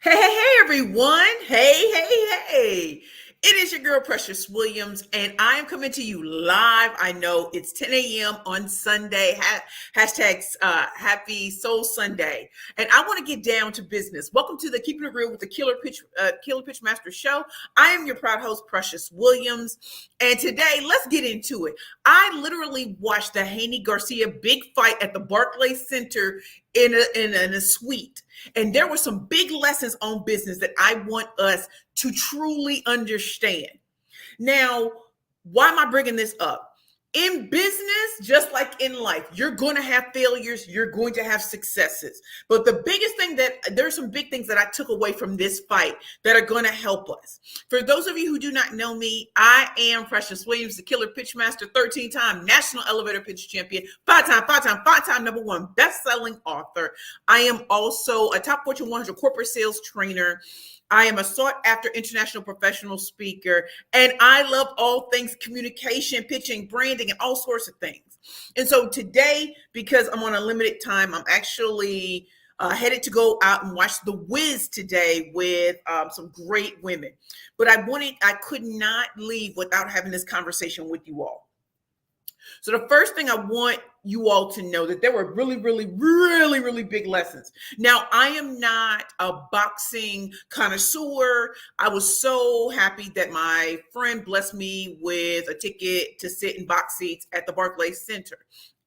Hey, everyone. Hey. It is your girl, Precious Williams, and I am coming to you live. I know it's 10 a.m. on Sunday. Hashtag Happy Soul Sunday. And I want to get down to business. Welcome to the Keeping It Real with the Killer Pitch Master show. I am your proud host, Precious Williams. And today, let's get into it. I literally watched the Haney-Garcia big fight at the Barclays Center in a suite. And there were some big lessons on business that I want us to truly understand. Now, why am I bringing this up? In business, just like in life, you're going to have failures, you're going to have successes. But the biggest thing there's some big things that I took away from this fight that are going to help us. For those of you who do not know me, I am Precious Williams, the Killer Pitch Master, 13-time National Elevator Pitch Champion, five-time number one best-selling author. I am also a top Fortune 100 corporate sales trainer. I am a sought-after international professional speaker, and I love all things communication, pitching, branding, and all sorts of things. And so today, because I'm on a limited time, I'm actually headed to go out and watch The Wiz today with some great women. But I could not leave without having this conversation with you all. So the first thing I want you all to know that there were really big lessons. Now, I am not a boxing connoisseur. I was so happy that my friend blessed me with a ticket to sit in box seats at the Barclays Center.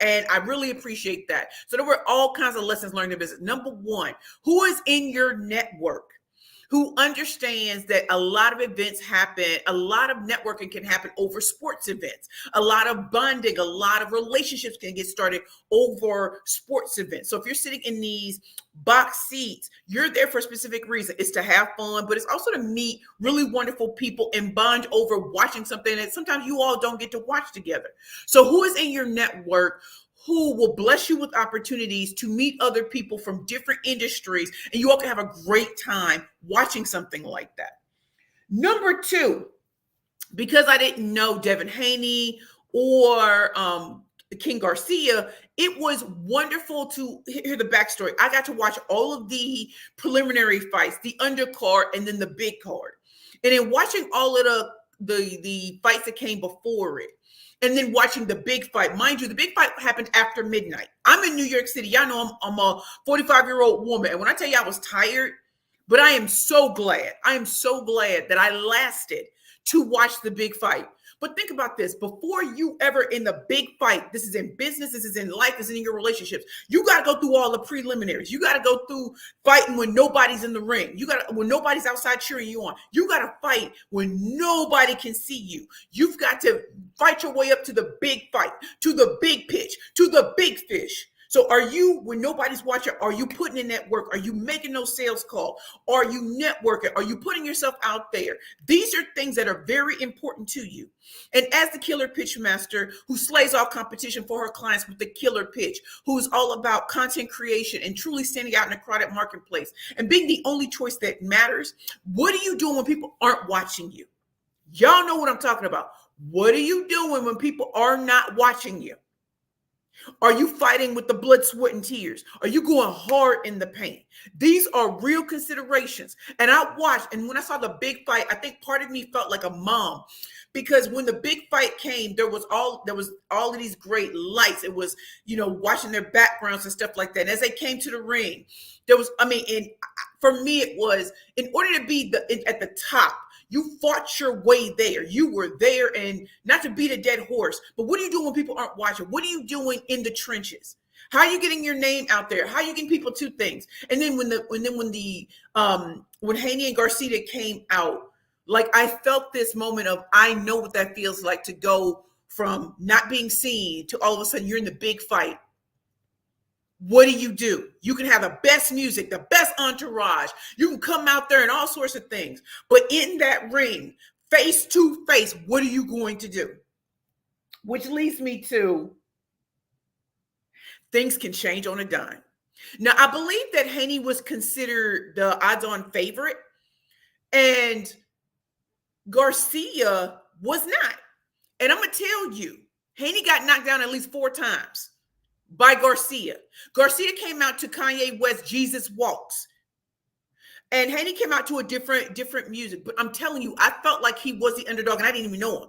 And I really appreciate that. So there were all kinds of lessons learned in business. Number one, who is in your network? Who understands that a lot of events happen, a lot of networking can happen over sports events, a lot of bonding, a lot of relationships can get started over sports events. So if you're sitting in these box seats, you're there for a specific reason. It's to have fun, but it's also to meet really wonderful people and bond over watching something that sometimes you all don't get to watch together. So who is in your network who will bless you with opportunities to meet other people from different industries, and you all can have a great time watching something like that. Number two, because I didn't know Devin Haney or King Garcia, it was wonderful to hear the backstory. I got to watch all of the preliminary fights, the undercard, and then the big card. And in watching all of the fights that came before it, and then watching the big fight. Mind you, the big fight happened after midnight. I'm in New York City. Y'all know I'm a 45-year-old woman. And when I tell you I was tired, but I am so glad. I am so glad that I lasted to watch the big fight. But think about this. Before you ever in the big fight, this is in business, this is in life, this is in your relationships. You got to go through all the preliminaries. You got to go through fighting when nobody's in the ring. When nobody's outside cheering you on. You got to fight when nobody can see you. You've got to fight your way up to the big fight, to the big pitch, to the big fish. So are you, when nobody's watching, are you putting in that work? Are you making those sales calls? Are you networking? Are you putting yourself out there? These are things that are very important to you. And as the Killer Pitch Master who slays all competition for her clients with the killer pitch, who is all about content creation and truly standing out in a crowded marketplace and being the only choice that matters, what are you doing when people aren't watching you? Y'all know what I'm talking about. What are you doing when people are not watching you? Are you fighting with the blood, sweat, and tears? Are you going hard in the paint? These are real considerations. And I watched, and when I saw the big fight, I think part of me felt like a mom, because when the big fight came, there was all of these great lights. It was, watching their backgrounds and stuff like that. And as they came to the ring, there was, and for me, it was, in order to be at the top, you fought your way there. You were there, and not to beat a dead horse, but what are you doing when people aren't watching? What are you doing in the trenches? How are you getting your name out there? How are you getting people to things? And then when Haney and Garcia came out, like, I felt this moment of, I know what that feels like to go from not being seen to all of a sudden you're in the big fight. What do? You can have the best music, the best entourage. You can come out there and all sorts of things. But in that ring, face to face, what are you going to do? Which leads me to, things can change on a dime. Now, I believe that Haney was considered the odds-on favorite, and Garcia was not. And I'm going to tell you, Haney got knocked down at least 4 times by Garcia. Garcia came out to Kanye West, Jesus Walks. And Haney came out to a different music. But I'm telling you, I felt like he was the underdog and I didn't even know him.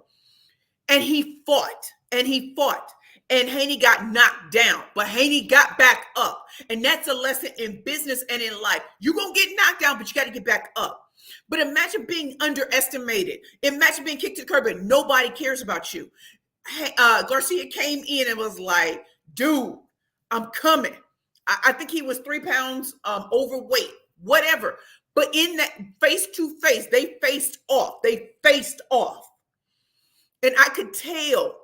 And he fought and he fought. And Haney got knocked down, but Haney got back up. And that's a lesson in business and in life. You're going to get knocked down, but you got to get back up. But imagine being underestimated. Imagine being kicked to the curb and nobody cares about you. Garcia came in and was like, dude, I'm coming. I think he was 3 pounds overweight, whatever. But in that face to face, they faced off. And I could tell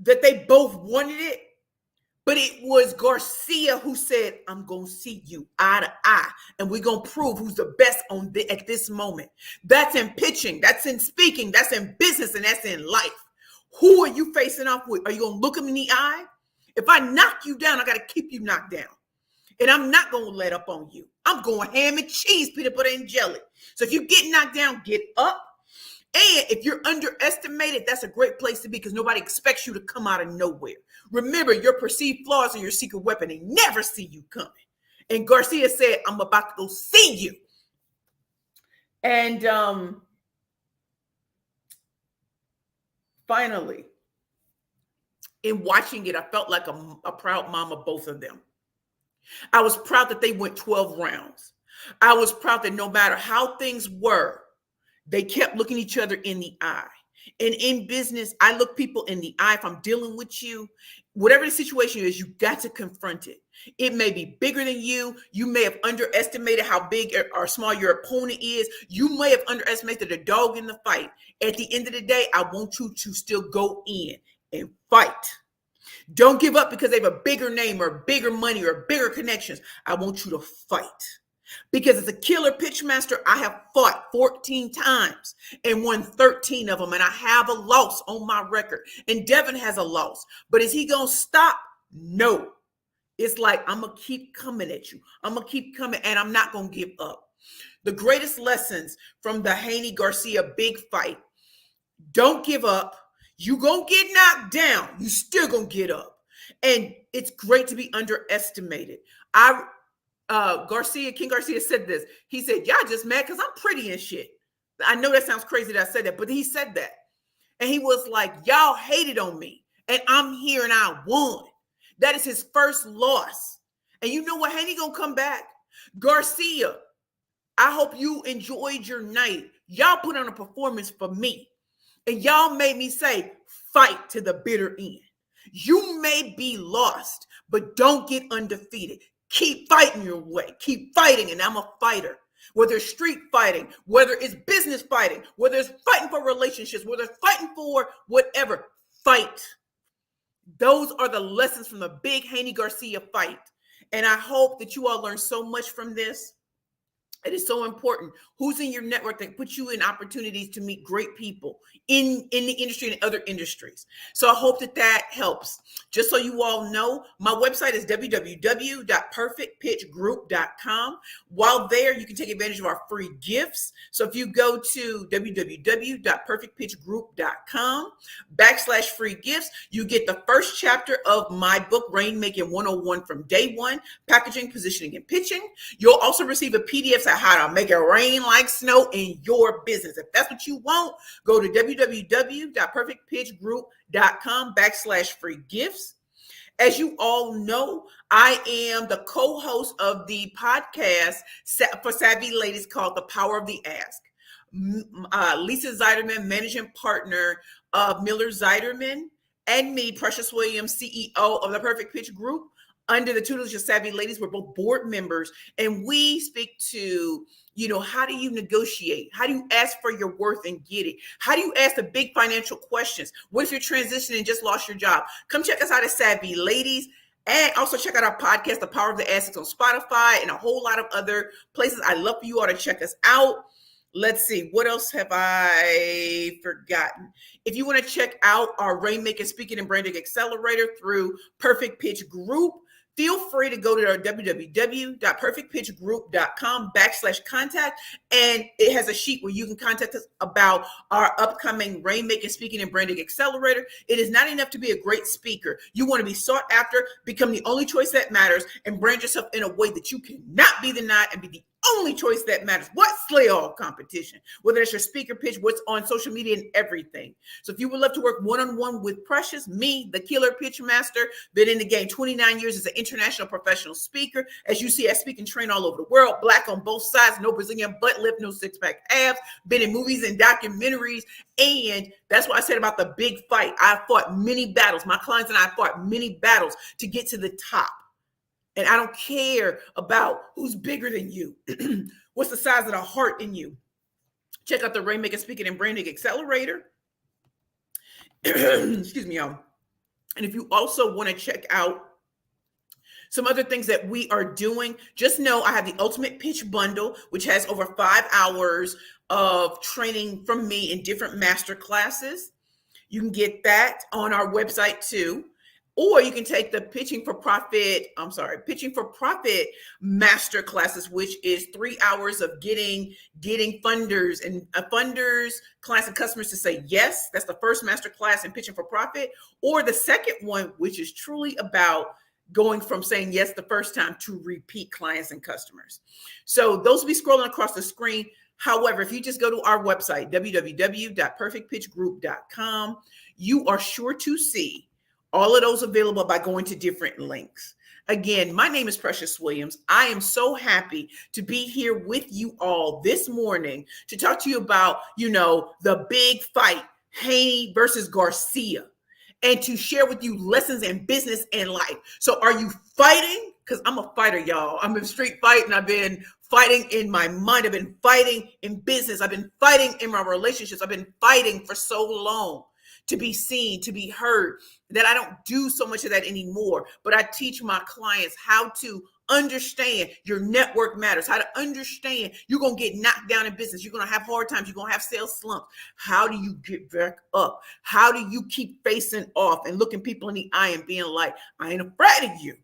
that they both wanted it. But it was Garcia who said, I'm going to see you eye to eye. And we're going to prove who's the best at this moment. That's in pitching. That's in speaking. That's in business. And that's in life. Who are you facing off with? Are you going to look him in the eye? If I knock you down, I got to keep you knocked down. And I'm not going to let up on you. I'm going ham and cheese, peanut butter and jelly. So if you get knocked down, get up. And if you're underestimated, that's a great place to be because nobody expects you to come out of nowhere. Remember, your perceived flaws are your secret weapon. They never see you coming. And Garcia said, I'm about to go see you. And finally, in watching it, I felt like a proud mom of both of them. I was proud that they went 12 rounds. I was proud that no matter how things were, they kept looking each other in the eye. And in business, I look people in the eye. If I'm dealing with you, whatever the situation is, you got to confront it. It may be bigger than you. You may have underestimated how big or small your opponent is. You may have underestimated the dog in the fight. At the end of the day, I want you to still go in and fight. Don't give up because they have a bigger name or bigger money or bigger connections. I want you to fight. Because as a killer pitch master, I have fought 14 times and won 13 of them. And I have a loss on my record. And Devin has a loss. But is he going to stop? No. It's like, I'm going to keep coming at you. I'm going to keep coming and I'm not going to give up. The greatest lessons from the Haney-Garcia big fight. Don't give up. You going to get knocked down. You still going to get up. And it's great to be underestimated. King Garcia said this. He said, y'all just mad because I'm pretty and shit. I know that sounds crazy that I said that, but he said that. And he was like, y'all hated on me and I'm here and I won. That is his first loss. And you know what? Haney gonna come back. Garcia, I hope you enjoyed your night. Y'all put on a performance for me. And y'all made me say, fight to the bitter end. You may be lost, but don't get undefeated. Keep fighting your way. Keep fighting. And I'm a fighter. Whether it's street fighting, whether it's business fighting, whether it's fighting for relationships, whether it's fighting for whatever, fight. Those are the lessons from the big Haney-Garcia fight. And I hope that you all learn so much from this. It is so important. Who's in your network that puts you in opportunities to meet great people in the industry and other industries. So I hope that helps. Just so you all know, my website is www.perfectpitchgroup.com. While there, you can take advantage of our free gifts. So if you go to www.perfectpitchgroup.com/free gifts, you get the first chapter of my book, Rainmaking 101 from Day One, Packaging, Positioning, and Pitching. You'll also receive a PDF on how to make it rain like snow in your business. If that's what you want, go to www.perfectpitchgroup.com/free gifts. As you all know, I am the co-host of the podcast for Savvy Ladies called The Power of the Ask. Lisa Zeiderman, managing partner of Miller Zeiderman, and me, Precious Williams, CEO of the Perfect Pitch Group. Under the tutelage of Savvy Ladies, we're both board members, and we speak to, how do you negotiate? How do you ask for your worth and get it? How do you ask the big financial questions? What if you're transitioning and just lost your job? Come check us out at Savvy Ladies, and also check out our podcast, The Power of the Assets, on Spotify and a whole lot of other places. I'd love for you all to check us out. Let's see, what else have I forgotten? If you want to check out our Rainmaking Speaking and Branding Accelerator through Perfect Pitch Group, feel free to go to our www.perfectpitchgroup.com/contact. And it has a sheet where you can contact us about our upcoming Rainmaking Speaking and Branding Accelerator. It is not enough to be a great speaker. You want to be sought after, become the only choice that matters, and brand yourself in a way that you cannot be denied and be the only choice that matters. What? Slay all competition, whether it's your speaker pitch, what's on social media, and everything. So if you would love to work one-on-one with Precious, me, the Killer Pitch Master, been in the game 29 years as an international professional speaker. As you see, I speak and train all over the world, black on both sides, no Brazilian butt lift, no six-pack abs, been in movies and documentaries. And that's what I said about the big fight. I fought many battles. My clients and I fought many battles to get to the top. And I don't care about who's bigger than you. What's the size of the heart in you? Check out the Rainmaker Speaking and Branding Accelerator. Excuse me, y'all. And if you also want to check out some other things that we are doing, just know I have the Ultimate Pitch Bundle, which has over 5 hours of training from me in different master classes. You can get that on our website too. Or you can take the Pitching for Profit master classes, which is 3 hours of getting funders and funders, clients, and customers to say yes. That's the first master class in Pitching for Profit. Or the second one, which is truly about going from saying yes the first time to repeat clients and customers. So those will be scrolling across the screen. However, if you just go to our website, www.perfectpitchgroup.com, you are sure to see all of those available by going to different links. Again, my name is Precious Williams. I am so happy to be here with you all this morning to talk to you about, the big fight, Haney versus Garcia, and to share with you lessons in business and life. So are you fighting? Because I'm a fighter, y'all. I'm in street fighting. I've been fighting in my mind. I've been fighting in business. I've been fighting in my relationships. I've been fighting for so long to be seen, to be heard, that I don't do so much of that anymore. But I teach my clients how to understand your network matters, how to understand you're going to get knocked down in business. You're going to have hard times. You're going to have sales slumps. How do you get back up? How do you keep facing off and looking people in the eye and being like, I ain't afraid of you.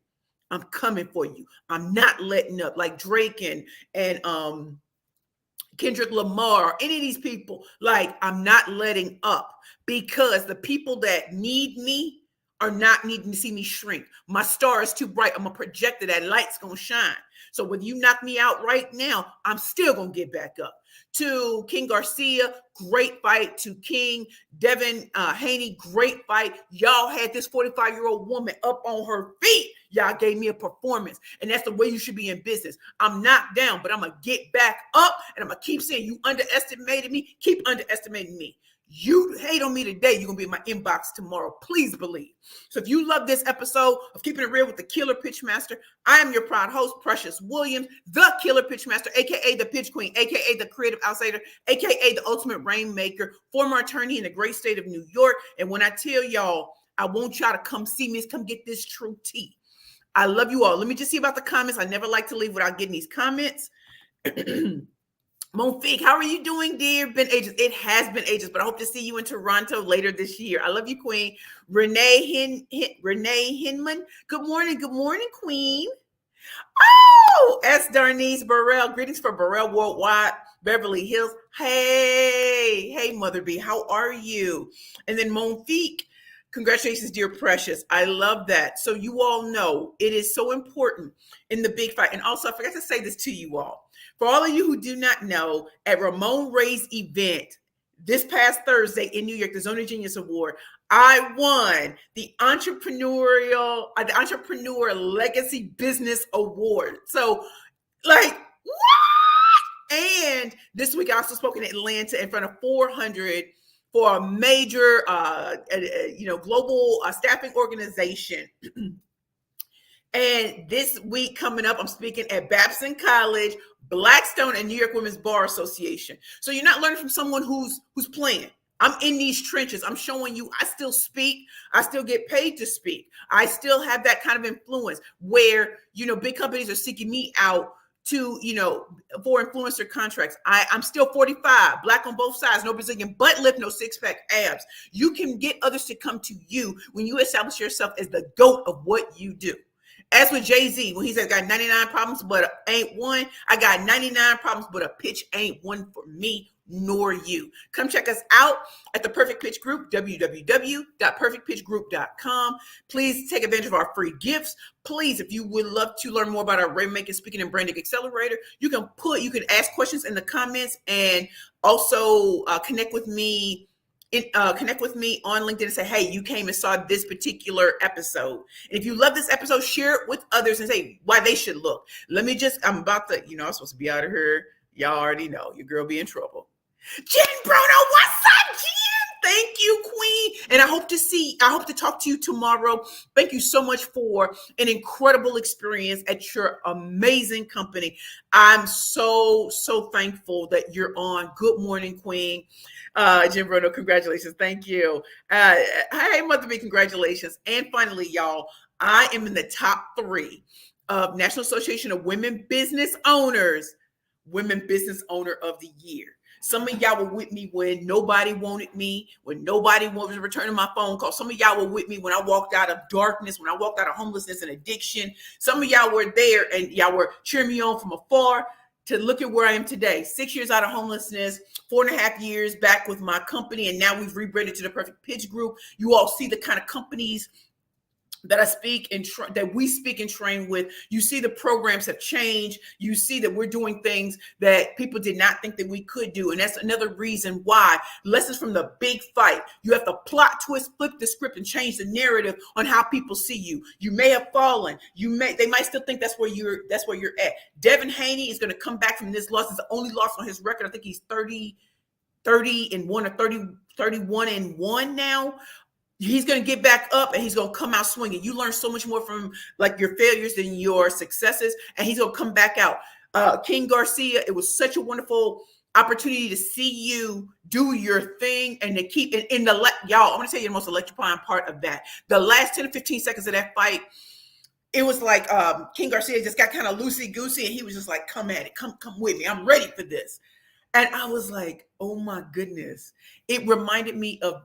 I'm coming for you. I'm not letting up, like Drake and Kendrick Lamar, any of these people, like, I'm not letting up, because the people that need me are not needing to see me shrink. My star is too bright. I'm a projector. That light's going to shine. So when you knock me out right now, I'm still going to get back up. To King Garcia, great fight. To King Devin Haney, great fight. Y'all had this 45-year-old woman up on her feet. Y'all gave me a performance. And that's the way you should be in business. I'm knocked down, but I'm going to get back up. And I'm going to keep saying, you underestimated me. Keep underestimating me. You hate on me today, you're going to be in my inbox tomorrow. Please believe. So if you love this episode of Keeping It Real with the Killer Pitch Master, I am your proud host, Precious Williams, the Killer Pitch Master, a.k.a. the Pitch Queen, a.k.a. the Creative Outsider, a.k.a. the Ultimate Rainmaker, former attorney in the great state of New York. And when I tell y'all, I want y'all to come see me, come get this true tea. I love you all. Let me just see about the comments. I never like to leave without getting these comments. Monfig, how are you doing, dear? Been ages. It has been ages, but I hope to see you in Toronto later this year. I love you, Queen. Renee Hinman. Good morning, Queen. Oh, S. Darnice Burrell. Greetings from Burrell Worldwide, Beverly Hills. Hey, Mother B, how are you? And then Monfig, congratulations, dear Precious. I love that. So you all know it is so important in the big fight. And also, I forgot to say this to you all. For all of you who do not know, at Ramon Ray's event this past Thursday in New York, the Zona Genius Award, I won the Entrepreneur Legacy Business Award. So, like, what? And this week I also spoke in Atlanta in front of 400 for a major, global staffing organization. And this week coming up, I'm speaking at Babson College, Blackstone, and New York Women's Bar Association. So you're not learning from someone who's playing. I'm in these trenches. I'm showing you I still speak. I still get paid to speak. I still have that kind of influence where, big companies are seeking me out to, for influencer contracts. I'm still 45, black on both sides, no Brazilian butt lift, no six-pack abs. You can get others to come to you when you establish yourself as the GOAT of what you do. As with Jay-Z, when he said, got 99 problems, but ain't one, I got 99 problems, but a pitch ain't one for me nor you. Come check us out at the Perfect Pitch Group, www.perfectpitchgroup.com. Please take advantage of our free gifts. Please, if you would love to learn more about our Rainmaking Speaking and Branding Accelerator, you can ask questions in the comments, and also connect with me on LinkedIn and say, hey, you came and saw this particular episode. And if you love this episode, share it with others and say why they should look. I'm about to, I'm supposed to be out of here. Y'all already know your girl be in trouble. Jen Bruno, what's up, Jen? Thank you, Queen. And I hope to talk to you tomorrow. Thank you so much for an incredible experience at your amazing company. I'm so thankful that you're on. Good morning, Queen. Jen Bruno, congratulations. Thank you. Hey, Mother B, congratulations. And finally, y'all, I am in the top 3 of National Association of Women Business Owners, Women Business Owner of the Year. Some of y'all were with me when nobody wanted me, when nobody was returning my phone call. Some of y'all were with me when I walked out of darkness, when I walked out of homelessness and addiction. Some of y'all were there and y'all were cheering me on from afar to look at where I am today. 6 years out of homelessness, 4.5 years back with my company, and now we've rebranded to the Perfect Pitch Group. You all see the kind of companies that we speak and train with. You see the programs have changed. You see that we're doing things that people did not think that we could do. And that's another reason why lessons from the big fight. You have to plot, twist, flip the script, and change the narrative on how people see you. You may have fallen. They might still think that's where you're at. Devin Haney is going to come back from this loss. It's the only loss on his record. I think he's 30 and 1 or 31 and 1 now. He's going to get back up and he's going to come out swinging. You learn so much more from like your failures than your successes, and he's going to come back out. King Garcia, it was such a wonderful opportunity to see you do your thing and to keep it in y'all. I want to tell you the most electrifying part of that. The last 10 to 15 seconds of that fight, it was like King Garcia just got kind of loosey-goosey, and he was just like, come at it. Come with me. I'm ready for this. And I was like, oh my goodness. It reminded me of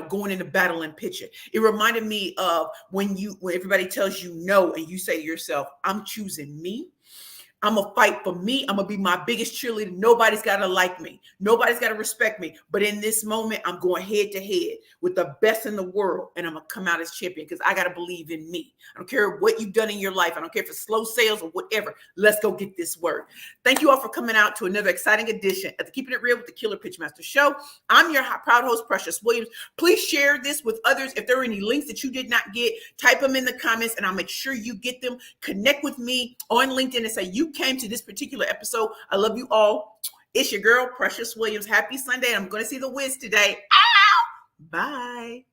going into battle and pitching. It reminded me of when everybody tells you no and you say to yourself, I'm choosing me. I'm going to fight for me. I'm going to be my biggest cheerleader. Nobody's got to like me. Nobody's got to respect me. But in this moment, I'm going head to head with the best in the world. And I'm going to come out as champion because I got to believe in me. I don't care what you've done in your life. I don't care if it's slow sales or whatever. Let's go get this work. Thank you all for coming out to another exciting edition of the Keeping It Real with the Killer Pitchmaster Show. I'm your proud host, Precious Williams. Please share this with others. If there are any links that you did not get, type them in the comments and I'll make sure you get them. Connect with me on LinkedIn and say you came to this particular episode. I love you all. It's your girl, Precious Williams. Happy Sunday. I'm going to see the Wiz today. Ow! Bye.